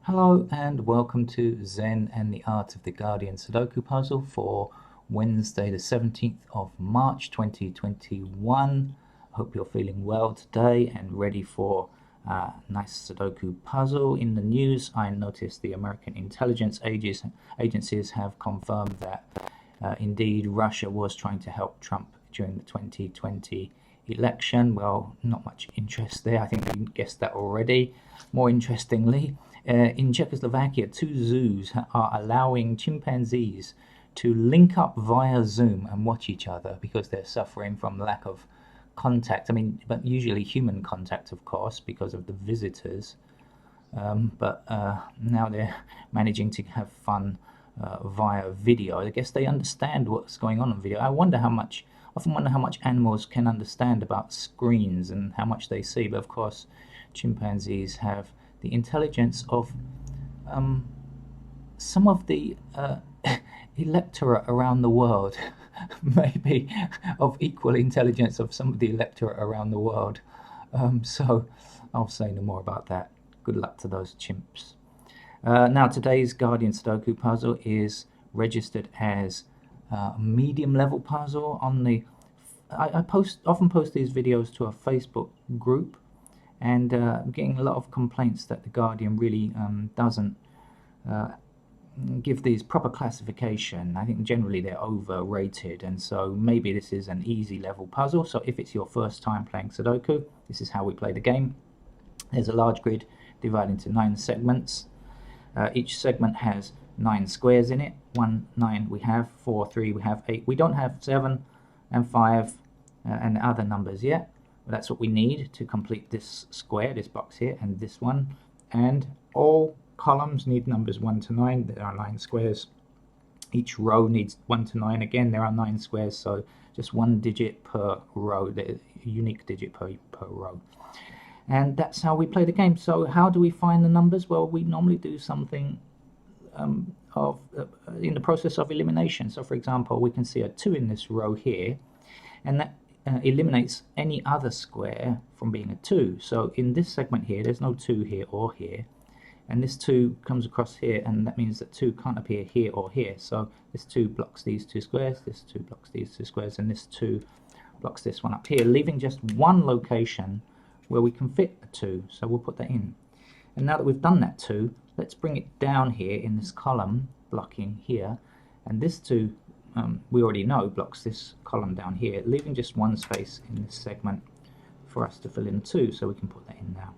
Hello and welcome to Zen and the Art of the Guardian Sudoku puzzle for Wednesday the 17th of March 2021. I hope you're feeling well today and ready for a nice Sudoku puzzle. In the news, I noticed the American intelligence agencies have confirmed that indeed Russia was trying to help Trump during the 2020 election. Well, not much interest there. I think you guessed that already. More interestingly, in Czechoslovakia, two zoos are allowing chimpanzees to link up via Zoom and watch each other because they're suffering from lack of contact. I mean, but usually human contact, of course, because of the visitors. But now they're managing to have fun via video. I guess they understand what's going on video. Often wonder how much animals can understand about screens and how much they see. But of course, chimpanzees have the intelligence of some of the electorate around the world, maybe of equal intelligence of some of the electorate around the world. So I'll say no more about that. Good luck to those chimps. Now today's Guardian Sudoku puzzle is registered as a medium level puzzle on the I often post these videos to a Facebook group, and I'm getting a lot of complaints that the Guardian really doesn't give these proper classification. I think generally they're overrated, and so maybe this is an easy level puzzle. So if it's your first time playing Sudoku, this is how we play the game. There's a large grid divided into 9 segments. Each segment has 9 squares in it. 1, 9 we have, 4, 3 we have, 8. We don't have 7 and 5 and other numbers yet. But that's what we need to complete this square, this box here, and this one. And all columns need numbers 1 to 9. There are 9 squares. Each row needs 1 to 9. Again, there are 9 squares, so just 1 digit per row, the unique digit per row. And that's how we play the game. So how do we find the numbers? Well, we normally do something in the process of elimination. So for example, we can see a 2 in this row here, and that eliminates any other square from being a 2. So in this segment here, there's no 2 here or here, and this 2 comes across here, and that means that 2 can't appear here or here. So this 2 blocks these 2 squares, this 2 blocks these 2 squares, and this 2 blocks this one up here, leaving just one location where we can fit a 2. So we'll put that in. And now that we've done that 2, let's bring it down here in this column, blocking here, and this 2 we already know blocks this column down here, leaving just one space in this segment for us to fill in 2, so we can put that in now.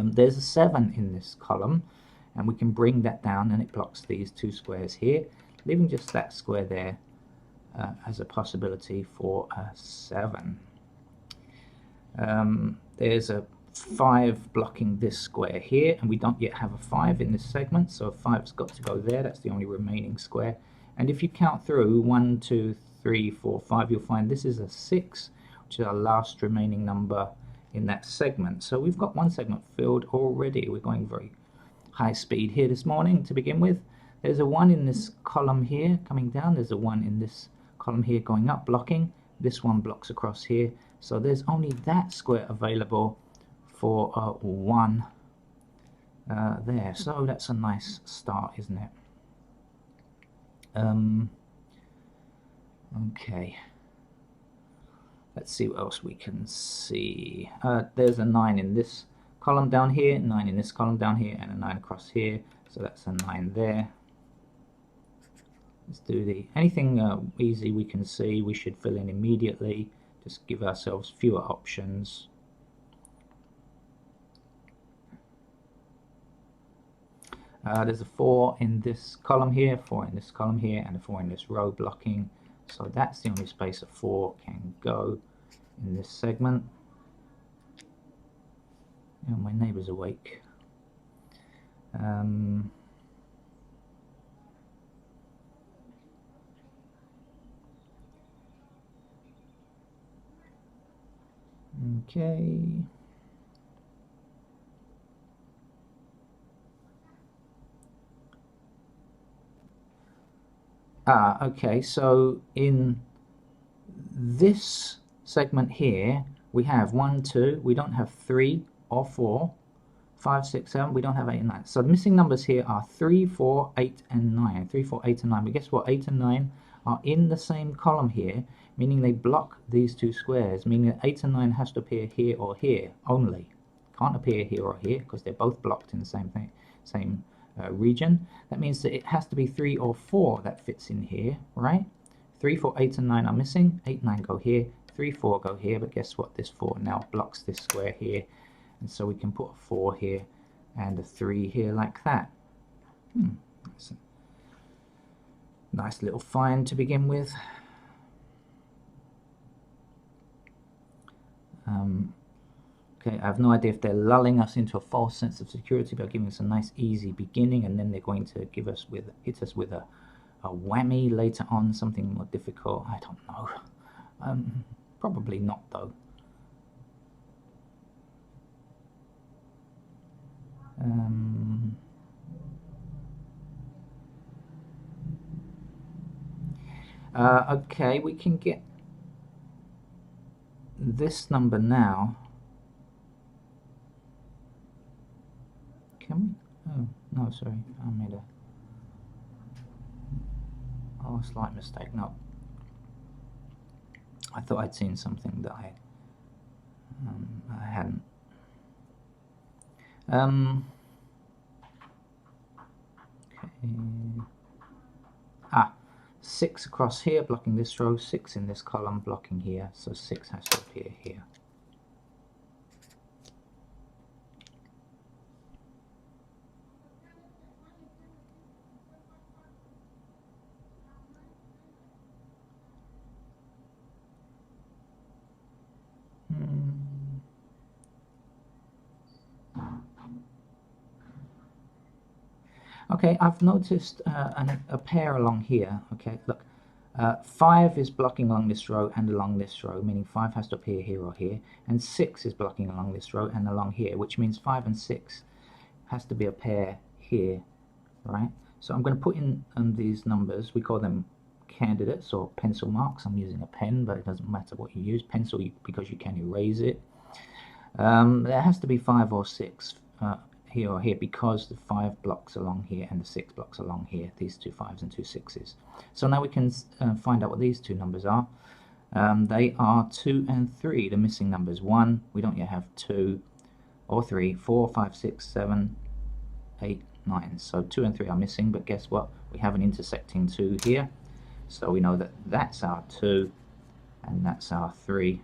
There's a 7 in this column, and we can bring that down, and it blocks these 2 squares here, leaving just that square there as a possibility for a 7. There's a 5 blocking this square here, and we don't yet have a 5 in this segment, so 5's got to go there. That's the only remaining square. And if you count through 1, 2, 3, 4, 5, you'll find this is a 6, which is our last remaining number in that segment. So we've got one segment filled already. We're going very high speed here this morning to begin with. There's a 1 in this column here coming down. There's a 1 in this column here going up, blocking. This one blocks across here. So there's only that square available for 1 there. So that's a nice start, isn't it? Okay, let's see what else we can see. There's a 9 in this column down here, 9 in this column down here, and a 9 across here, so that's a 9 there. Let's do anything easy we can see we should fill in immediately. Just give ourselves fewer options. There's a 4 in this column here, 4 in this column here, and a 4 in this row blocking. So that's the only space a 4 can go in this segment. Oh, my neighbour's awake. Okay. Okay, so in this segment here, we have 1, 2, we don't have 3 or 4. 5, 6, 7. We don't have 8 and 9. So the missing numbers here are 3, 4, 8, and 9. 3, 4, 8, and 9. But guess what? 8 and 9 are in the same column here, meaning they block these two squares, meaning that 8 and 9 has to appear here or here only. Can't appear here or here because they're both blocked in the same thing, same region. That means that it has to be 3 or 4 that fits in here, right? 3, 4, 8, and 9 are missing. 8, 9 go here. 3, 4 go here. But guess what? This 4 now blocks this square here. And so we can put a 4 here and a 3 here like that. That's a nice little find to begin with. Okay, I have no idea if they're lulling us into a false sense of security by giving us a nice easy beginning, and then they're going to hit us with a whammy later on, something more difficult. I don't know. Probably not though. Okay, we can get this number now. Can we? Oh, no, sorry. I made a slight mistake. No. I thought I'd seen something that I hadn't. Okay. 6 across here, blocking this row, 6 in this column, blocking here, so 6 has to appear here. Okay, I've noticed a pair along here. Okay, look, 5 is blocking along this row and along this row, meaning 5 has to appear here or here, and 6 is blocking along this row and along here, which means 5 and 6 has to be a pair here, right? So I'm going to put in these numbers. We call them candidates or pencil marks. I'm using a pen, but it doesn't matter what you use. Pencil, because you can erase it. There has to be 5 or 6 here or here, because the 5 blocks along here and the 6 blocks along here, these two 5s and two 6s. So now we can find out what these two numbers are. They are 2 and 3, the missing numbers. 1, we don't yet have 2 or 3, 4, 5, 6, 7, 8, 9. So 2 and 3 are missing, but guess what? We have an intersecting 2 here. So we know that that's our 2 and that's our 3.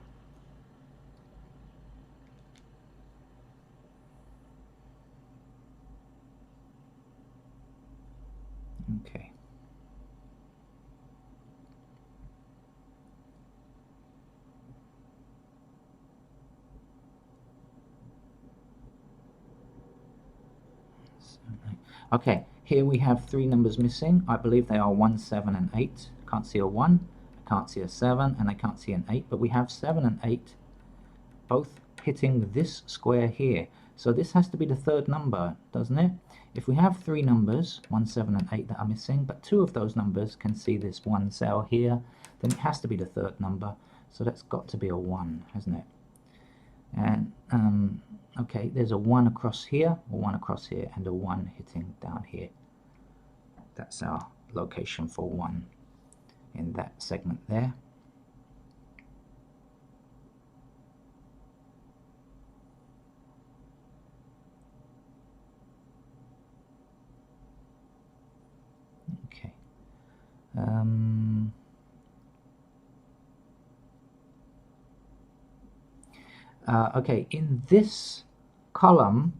Okay. Okay, here we have 3 numbers missing. I believe they are 1, 7, and 8. Can't see a 1, I can't see a 7, and I can't see an 8, but we have 7 and 8 both hitting this square here. So this has to be the third number, doesn't it? If we have 3 numbers, 1, 7, and 8, that are missing, but 2 of those numbers can see this 1 cell here, then it has to be the third number. So that's got to be a 1, hasn't it? And okay, there's a 1 across here, a 1 across here, and a 1 hitting down here. That's our location for 1 in that segment there. Okay. Okay, in this column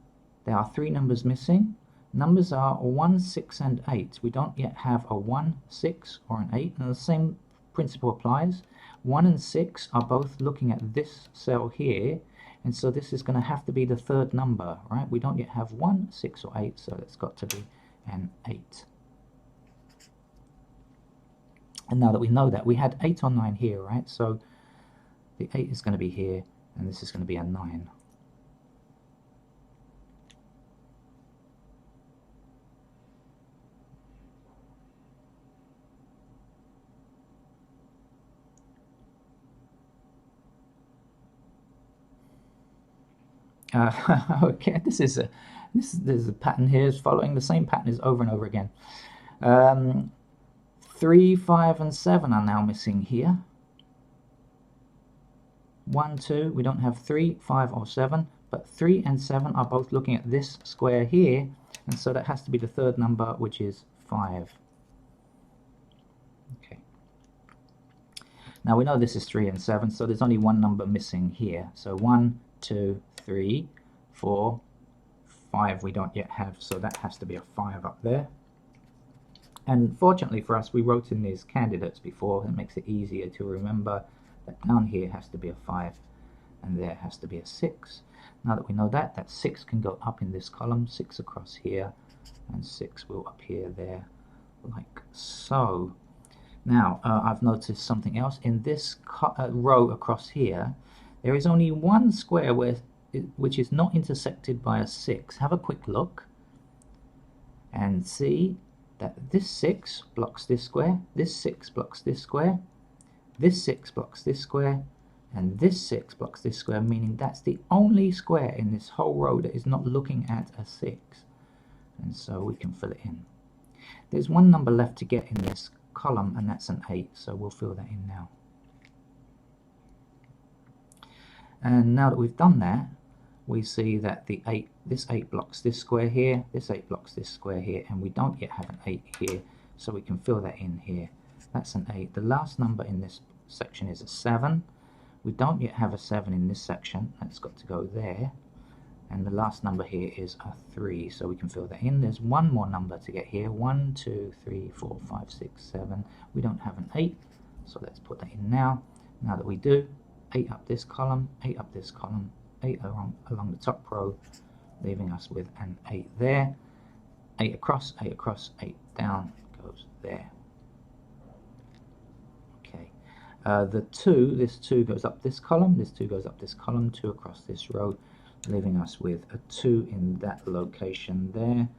there are 3 numbers missing. Numbers are 1, 6, and 8. We don't yet have a 1, 6, or an 8, and the same principle applies. 1 and 6 are both looking at this cell here, and so this is going to have to be the third number, right? We don't yet have 1, 6, or 8, so it's got to be an 8. And now that we know that, we had 8 or 9 here, right? So the 8 is going to be here, and this is going to be a 9. Okay, there's a pattern here. Is following the same pattern is over and over again. 3, 5, and 7 are now missing here. 1, 2, we don't have 3, 5, or 7, but 3 and 7 are both looking at this square here, and so that has to be the third number, which is 5. Okay. Now we know this is 3 and 7, so there's only one number missing here. So 1, 2, 3, 4, 5 we don't yet have, so that has to be a 5 up there. And fortunately for us, we wrote in these candidates before. It makes it easier to remember that down here has to be a 5 and there has to be a 6. Now that we know that, that 6 can go up in this column, 6 across here, and 6 will appear there like so. Now I've noticed something else. In this row across here, there is only one square which is not intersected by a 6. Have a quick look and see that this 6 blocks this square, this 6 blocks this square, this 6 blocks this square, and this 6 blocks this square, meaning that's the only square in this whole row that is not looking at a 6. And so we can fill it in. There's one number left to get in this column, and that's an 8, so we'll fill that in now. And now that we've done that, we see that this 8 blocks this square here, this 8 blocks this square here, and we don't yet have an 8 here, so we can fill that in here. That's an 8. The last number in this section is a 7. We don't yet have a 7 in this section, that's got to go there. And the last number here is a 3, so we can fill that in. There's one more number to get here. 1, 2, 3, 4, 5, 6, 7. We don't have an 8, so let's put that in now. Now that we do, 8 up this column, 8 up this column, 8 along the top row, leaving us with an 8 there. 8 across, 8 down, goes there. Okay. The 2, this 2 goes up this column, this 2 goes up this column, 2 across this row, leaving us with a 2 in that location there.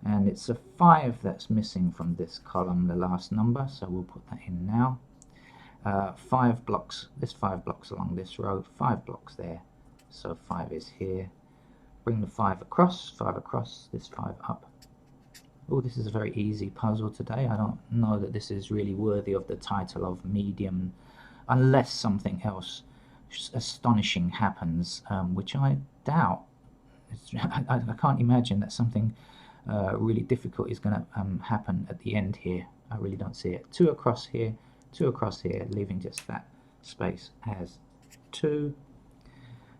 And it's a 5 that's missing from this column, the last number, so we'll put that in now. 5 blocks, this 5 blocks along this row, 5 blocks there, so 5 is here. Bring the 5 across, this 5 up. Oh, this is a very easy puzzle today. I don't know that this is really worthy of the title of medium, unless something else astonishing happens, which I doubt. I can't imagine that something really difficult is going to happen at the end here. I really don't see it. 2 across here, 2 across here, leaving just that space as 2.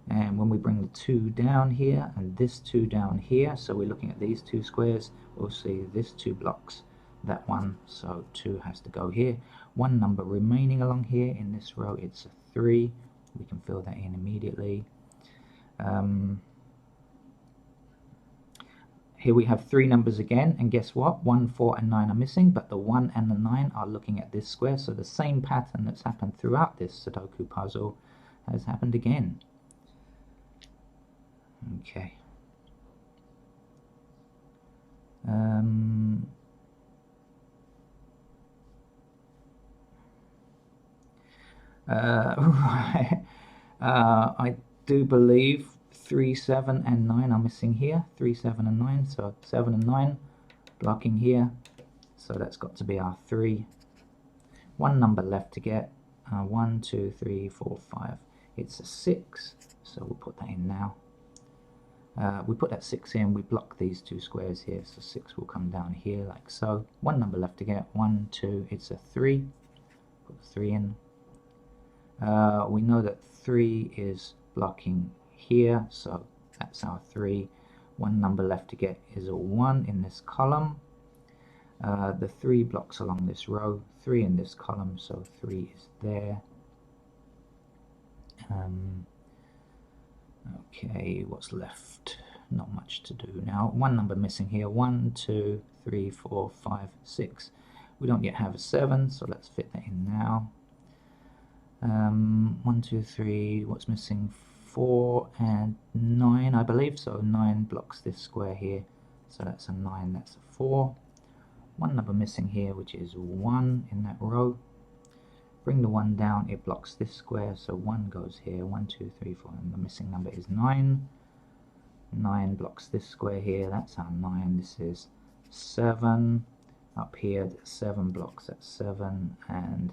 And when we bring the 2 down here and this 2 down here, so we're looking at these two squares, we'll see this 2 blocks that one, so 2 has to go here. One number remaining along here in this row, it's a 3. We can fill that in immediately. Here we have 3 numbers again, and guess what? 1, 4, and 9 are missing, but the 1 and the 9 are looking at this square, so the same pattern that's happened throughout this Sudoku puzzle has happened again. Okay. Right. I do believe 3, 7, and 9 are missing here. 3, 7, and 9. So 7 and 9 blocking here. So that's got to be our 3. One number left to get. 1, 2, 3, 4, 5. It's a 6. So we'll put that in now. We put that 6 in. We block these 2 squares here. So 6 will come down here like so. One number left to get. 1, 2. It's a 3. Put 3 in. We know that 3 is blocking here, so that's our 3. One number left to get is a 1 in this column. The 3 blocks along this row, 3 in this column, so 3 is there. Okay, what's left? Not much to do now. One number missing here. 1, 2, 3, 4, 5, 6. We don't yet have a 7, so let's fit that in now. 1, 2, 3, what's missing? 4 and 9, I believe, so 9 blocks this square here, so that's a 9, that's a 4. One number missing here, which is 1 in that row. Bring the 1 down, it blocks this square, so 1 goes here. 1, 2, 3, 4, and the missing number is 9. 9 blocks this square here, that's our 9. This is 7. Up here, 7 blocks, that's 7. And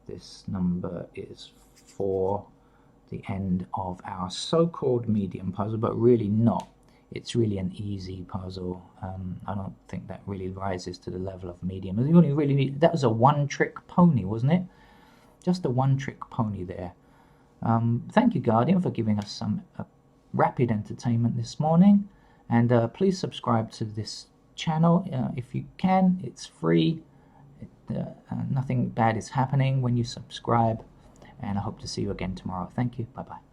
this number is 4. The end of our so-called medium puzzle, but really not. It's really an easy puzzle. I don't think that really rises to the level of medium. You only really need, that was a one-trick pony, wasn't it? Just a one-trick pony there. Thank you, Guardian, for giving us some rapid entertainment this morning. And please subscribe to this channel if you can. It's free. Nothing bad is happening when you subscribe. And I hope to see you again tomorrow. Thank you. Bye-bye.